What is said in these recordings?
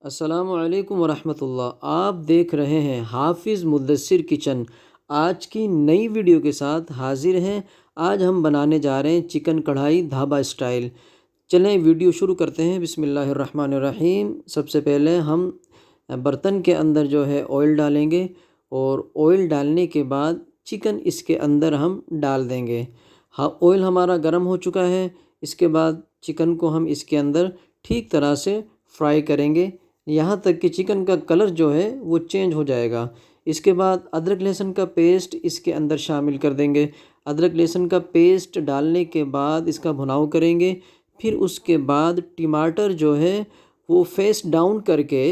अस्सलामुअलैकुम वरहमतुल्लाह। आप देख रहे हैं हाफिज़ मुद्दस्सिर किचन। आज की नई वीडियो के साथ हाजिर हैं। आज हम बनाने जा रहे हैं चिकन कढ़ाई ढाबा स्टाइल। चलें वीडियो शुरू करते हैं। बिस्मिल्लाहिर्रहमानिर्रहीम। सबसे पहले हम बर्तन के अंदर जो है ऑयल डालेंगे और ऑयल डालने के बाद चिकन इसके अंदर हम डाल देंगे। हाँ, ऑयल हमारा गर्म हो चुका है। इसके बाद चिकन को हम इसके अंदर ठीक तरह से फ्राई करेंगे यहाँ तक कि चिकन का कलर जो है वो चेंज हो जाएगा। इसके बाद अदरक लहसुन का पेस्ट इसके अंदर शामिल कर देंगे। अदरक लहसुन का पेस्ट डालने के बाद इसका भुनाव करेंगे। फिर उसके बाद टमाटर जो है वो फेस डाउन करके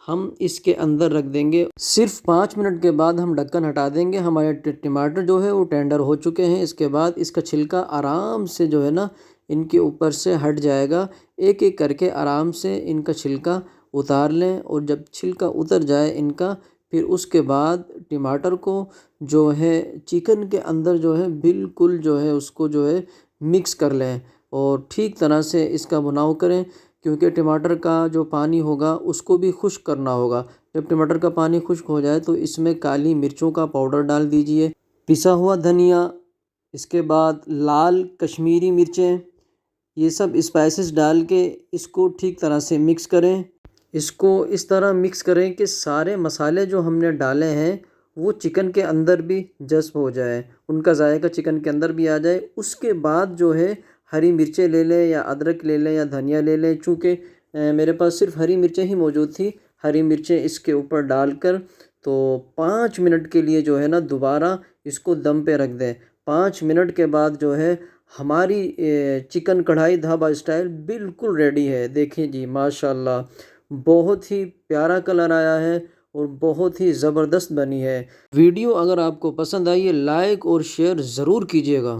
हम इसके अंदर रख देंगे। सिर्फ 5 मिनट के बाद हम ढक्कन हटा देंगे। हमारे टमाटर जो है वो टेंडर हो चुके हैं। इसके बाद इसका छिलका आराम से जो है ना इनके ऊपर से हट जाएगा। एक एक करके आराम से इनका छिलका उतार लें और जब छिलका उतर जाए इनका, फिर उसके बाद टमाटर को जो है चिकन के अंदर जो है बिल्कुल जो है उसको जो है मिक्स कर लें और ठीक तरह से इसका भुनाव करें, क्योंकि टमाटर का जो पानी होगा उसको भी खुश्क करना होगा। जब टमाटर का पानी खुश्क हो जाए तो इसमें काली मिर्चों का पाउडर डाल दीजिए, पिसा हुआ धनिया, इसके बाद लाल कश्मीरी मिर्चें, ये सब स्पाइसेस डाल के इसको ठीक तरह से मिक्स करें। इसको इस तरह मिक्स करें कि सारे मसाले जो हमने डाले हैं वो चिकन के अंदर भी जज़्ब हो जाए, उनका जायका चिकन के अंदर भी आ जाए। उसके बाद जो है हरी मिर्चें ले लें या अदरक ले लें या धनिया ले लें। चूँकि मेरे पास सिर्फ हरी मिर्चें ही मौजूद थी, हरी मिर्चें इसके ऊपर डालकर तो 5 मिनट के लिए जो है ना दोबारा इसको दम पे रख दें। 5 मिनट के बाद जो है हमारी चिकन कढ़ाई ढाबा स्टाइल बिल्कुल रेडी है। देखें जी, माशाल्लाह, बहुत ही प्यारा कलर आया है और बहुत ही ज़बरदस्त बनी है। वीडियो अगर आपको पसंद आई है लाइक और शेयर ज़रूर कीजिएगा।